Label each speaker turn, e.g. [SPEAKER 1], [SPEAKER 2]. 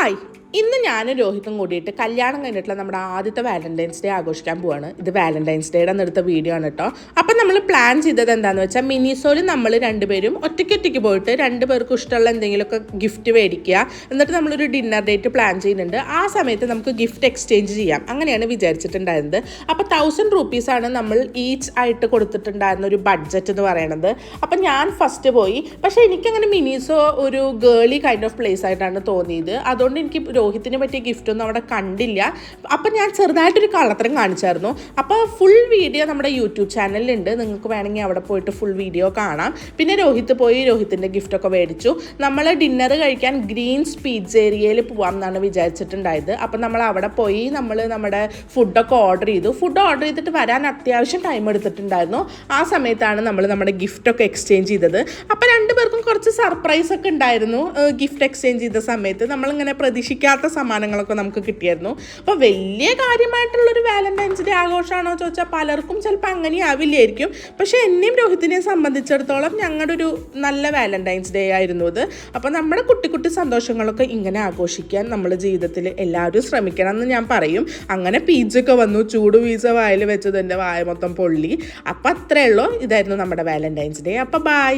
[SPEAKER 1] Hi, ഇന്ന് ഞാനും രോഹിത്തും കൂടിയിട്ട് കല്യാണം കഴിഞ്ഞിട്ടുള്ള നമ്മുടെ ആദ്യത്തെ വാലന്റൈൻസ് ഡേ ആഘോഷിക്കാൻ പോവാണ്. ഇത് വാലന്റൈൻസ് ഡേയുടെ അന്നെടുത്ത വീഡിയോ ആണ് കേട്ടോ. അപ്പം നമ്മൾ പ്ലാൻ ചെയ്തത് എന്താണെന്ന് വെച്ചാൽ മിനിസോയിൽ നമ്മൾ രണ്ടുപേരും ഒറ്റയ്ക്ക് പോയിട്ട് രണ്ടുപേർക്കും ഇഷ്ടമുള്ള എന്തെങ്കിലുമൊക്കെ ഗിഫ്റ്റ് മേടിക്കുക. എന്നിട്ട് നമ്മളൊരു ഡിന്നർ ഡേറ്റ് പ്ലാൻ ചെയ്യുന്നുണ്ട്. ആ സമയത്ത് നമുക്ക് ഗിഫ്റ്റ് എക്സ്ചേഞ്ച് ചെയ്യാം, അങ്ങനെയാണ് വിചാരിച്ചിട്ടുണ്ടായിരുന്നത്. അപ്പോൾ 1000 rupees നമ്മൾ ഈച്ച് ആയിട്ട് കൊടുത്തിട്ടുണ്ടായിരുന്ന ഒരു ബഡ്ജറ്റ് എന്ന് പറയുന്നത്. അപ്പം ഞാൻ ഫസ്റ്റ് പോയി. പക്ഷേ എനിക്കങ്ങനെ മിനിസോ ഒരു ഗേളി കൈൻഡ് ഓഫ് പ്ലേസ് ആയിട്ടാണ് തോന്നിയത്. അതുകൊണ്ട് എനിക്ക് രോഹിത്തിന് പറ്റിയ ഗിഫ്റ്റൊന്നും അവിടെ കണ്ടില്ല. അപ്പം ഞാൻ ചെറുതായിട്ടൊരു കള്ളത്തരം കാണിച്ചായിരുന്നു. അപ്പോൾ ഫുൾ വീഡിയോ നമ്മുടെ യൂട്യൂബ് ചാനലിലുണ്ട്, നിങ്ങൾക്ക് വേണമെങ്കിൽ അവിടെ പോയിട്ട് ഫുൾ വീഡിയോ കാണാം. പിന്നെ രോഹിത്ത് പോയി രോഹിത്തിൻ്റെ ഗിഫ്റ്റൊക്കെ മേടിച്ചു. നമ്മൾ ഡിന്നർ കഴിക്കാൻ ഗ്രീൻസ് പിസ്സേരിയയിൽ പോകാം എന്നാണ് വിചാരിച്ചിട്ടുണ്ടായത്. അപ്പം നമ്മൾ അവിടെ പോയി നമ്മുടെ ഫുഡൊക്കെ ഓർഡർ ചെയ്തു. ഫുഡ് ഓർഡർ ചെയ്തിട്ട് വരാൻ അത്യാവശ്യം ടൈം എടുത്തിട്ടുണ്ടായിരുന്നു. ആ സമയത്താണ് നമ്മൾ നമ്മുടെ ഗിഫ്റ്റൊക്കെ എക്സ്ചേഞ്ച് ചെയ്തത്. അപ്പോൾ രണ്ടുപേർക്കും കുറച്ച് സർപ്രൈസ് ഒക്കെ ഉണ്ടായിരുന്നു. ഗിഫ്റ്റ് എക്സ്ചേഞ്ച് ചെയ്ത സമയത്ത് നമ്മളിങ്ങനെ പ്രതീക്ഷിക്കാത്ത സമ്മാനങ്ങളൊക്കെ നമുക്ക് കിട്ടിയായിരുന്നു. അപ്പോൾ വലിയ കാര്യമായിട്ടുള്ളൊരു വാലന്റൈൻസ് ഡേ ആഘോഷമാണോ ചോദിച്ചാൽ പലർക്കും ചിലപ്പോൾ അങ്ങനെ ആവില്ലായിരിക്കും. പക്ഷേ എന്നെയും രോഹിത്തിനെയും സംബന്ധിച്ചിടത്തോളം ഞങ്ങളുടെ ഒരു നല്ല വാലന്റൈൻസ് ഡേ ആയിരുന്നു ഇത്. അപ്പോൾ നമ്മുടെ കുട്ടി സന്തോഷങ്ങളൊക്കെ ഇങ്ങനെ ആഘോഷിക്കാൻ നമ്മൾ ജീവിതത്തിൽ എല്ലാവരും ശ്രമിക്കണം എന്ന് ഞാൻ പറയും. അങ്ങനെ പീച്ചൊക്കെ വന്നു, ചൂട് പീസ വായിൽ വെച്ചത് എൻ്റെ വായ മൊത്തം പൊള്ളി. അപ്പം അത്രയേ ഉള്ളൂ. ഇതായിരുന്നു നമ്മുടെ വാലന്റൈൻസ് ഡേ. അപ്പോൾ ബൈ.